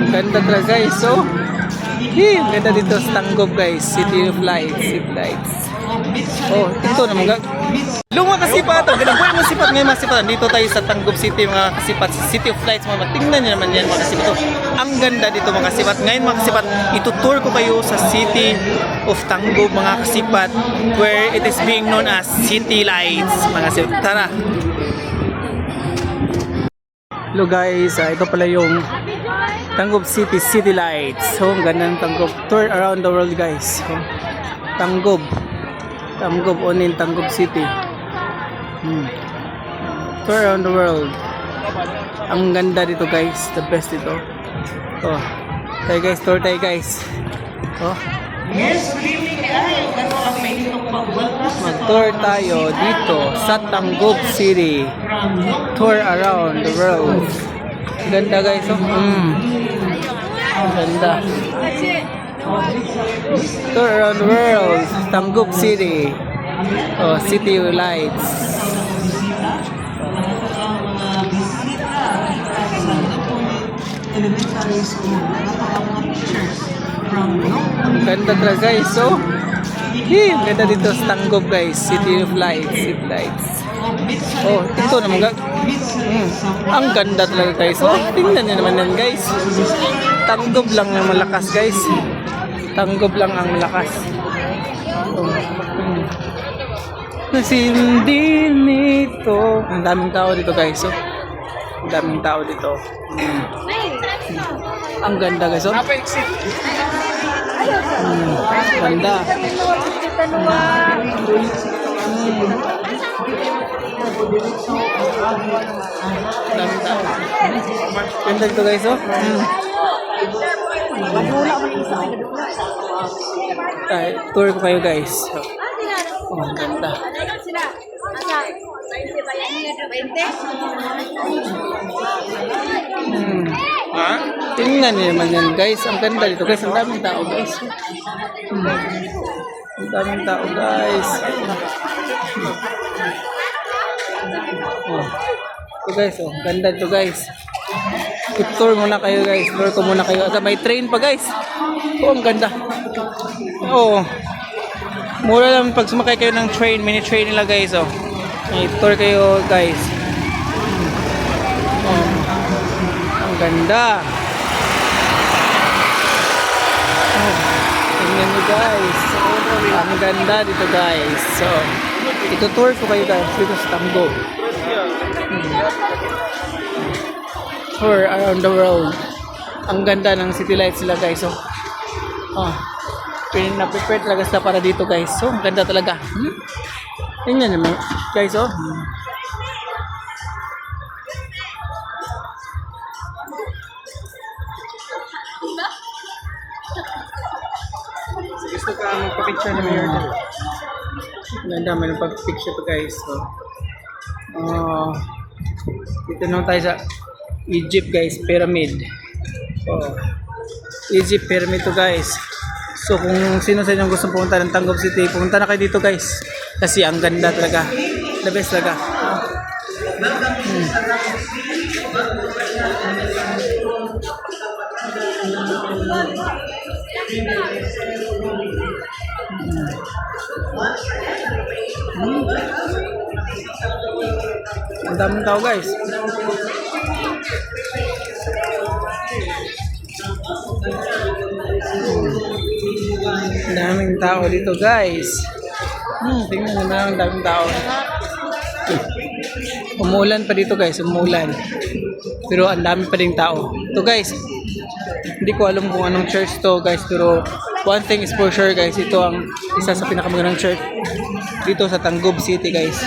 Ganda talaga guys. So, ganda dito sa Tanggob guys. City of Lights. City Lights. Oh, ito naman Lunga kasipat. Ganda buhay mo sipat ngayon mga sipat. Dito tayo sa Tanggob City mga kasipat. City of Lights mga tingnan nyo naman yan mga kasipat. Oh, ang ganda dito mga kasipat. Ngayon mga kasipat, itutour ko kayo sa City of Tanggob mga kasipat, where it is being known as City Lights mga kasipat. Tara. Hello guys, ito pala yung Tanggob City, City Lights. So, ang ganda ng Tanggob. Tour around the world guys. So, Tanggob on in Tanggob City. Tour around the world. Ang ganda dito guys. The best dito. Oh. Tayo guys, tour tayo guys. Oh. Yes, good evening guys. Ano ang mainitong pag-welcome sa Mag-tour tayo dito sa Tanggob City. Tour around the world. Ganda guys, oh. Ganda. Tour around the world. Tanggob City. Oh, City Lights. elementary school. Nakakawang pictures from Ang ganda talaga guys, so ganda dito sa Tanggob guys, City of Lights, City Lights. Oh, ito naman ang ganda talaga guys, oh tingnan nyo naman yan guys. Tanggob lang ang malakas guys. Tanggob lang ang malakas. Nasindi nito. Ang daming tao dito guys, oh. Ang daming tao dito. Ang ganda guys, oh. Ganda. Ganda dito guys, oh. Tour ko kayo guys. Oh, ganda. Ha? Tingnan niyo naman yan guys. Ang ganda dito guys. Ang daming tao guys. Ang daming tao guys. Oh. Ito guys. Oh. Ganda dito guys. Tour muna kayo guys. Tour ko muna kayo. May train pa guys. Oh, ang ganda. Oh. Mura lang pag sumakay kayo ng train. Mini train nila guys. Oh. May tour kayo guys. Oh. Ang ganda. Oh. Tingnan nyo guys. Ang ganda dito guys. So, itutour ko kayo guys dito sa Tanggob. Tour around the world. Ang ganda ng City Lights sila guys. So, oh. Na-prepare talaga sila para dito guys. So, ang ganda talaga. Tingnan naman guys, oh. Gusto ka magpa-picture na mayor dito. Ganda, may nagpa-picture pa guys. So, dito naman tayo sa Egypt guys, pyramid. Oh, Egypt pyramid to guys. So kung sino sa inyo gusto pumunta ng Tanggob City, pumunta na kayo dito guys. Kasi ang ganda talaga. The best talaga. Ang daming tao guys. Ang daming tao dito guys. Tingnan nyo na, ang daming tao. Umulan pa dito guys, umulan. Pero ang dami pa ding tao. Ito guys, hindi ko alam kung anong church to guys. Pero one thing is for sure guys, ito ang isa sa pinakamagandang church dito sa Tanggob City guys.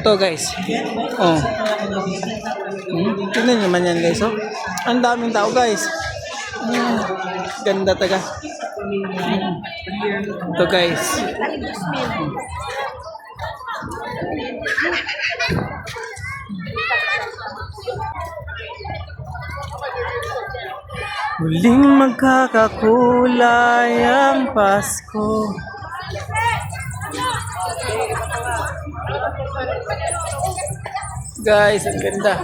Ito guys. Oh. Tingnan nyo man yan guys, oh. Ang daming tao guys. Ganda taga. Ito guys. Muling magkakakulay ang Pasko. Guys, ang ganda.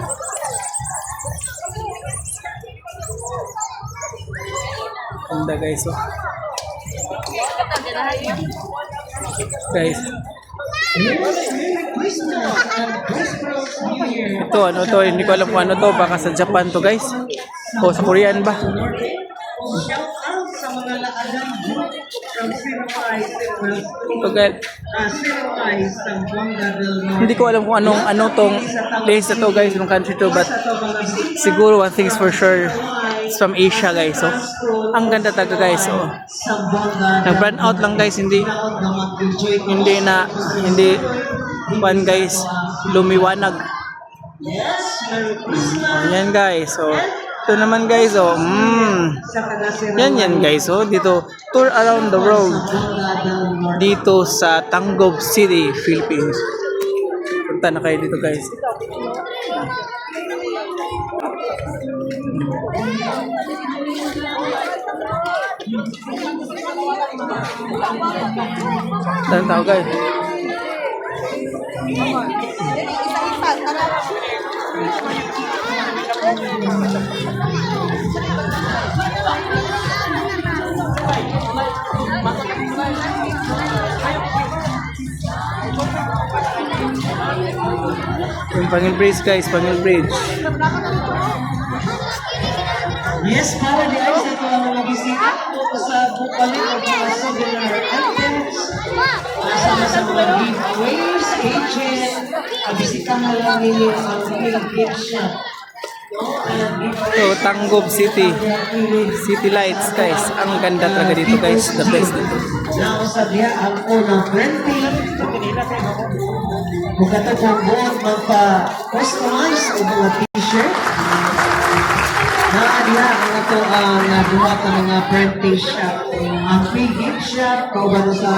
Ganda guys. Oh. Guys. Ito ano to, hindi ko alam kung ano to, baka sa Japan to guys. O sa Korean ba? Shout out sa mga laadang group from Certified Ito guys. Certified Zamboanga del Norte. Hindi ko alam kung ano tong place na to guys, yung country to, but siguro one thing's for sure, it's from Asia guys. So, ang ganda talaga guys. So, Zamboanga nag-brand out lang guys, hindi one guys, lumiwanag. Yes, Merry Christmas. Ayan guys. So, ito naman guys. Oh, Sa taga-Cerro yan guys. Oh, dito, tour around the world. Zamboanga del Norte. Dito sa Tanggob City, Philippines. Punta na kayo dito guys. Tanong tao guys. Yung Pangil Bridge guys, Pangil Bridge. Yes, para di ay sa ito ang mga bisita sa Bukalit at mga souvenir items. Kasama sa mga giveaways, agent, bisita mo lang ninyo ang gift shop. So, Tanggob City. City lights guys. Ang ganda talaga dito guys. The best dito. Now sa diya ang unang printing. Bukata sa buong magpa-customize o mga t-shirt. Diya ang ito ang nagawa ng mga printing shop. Ang free gift shop, kauban sa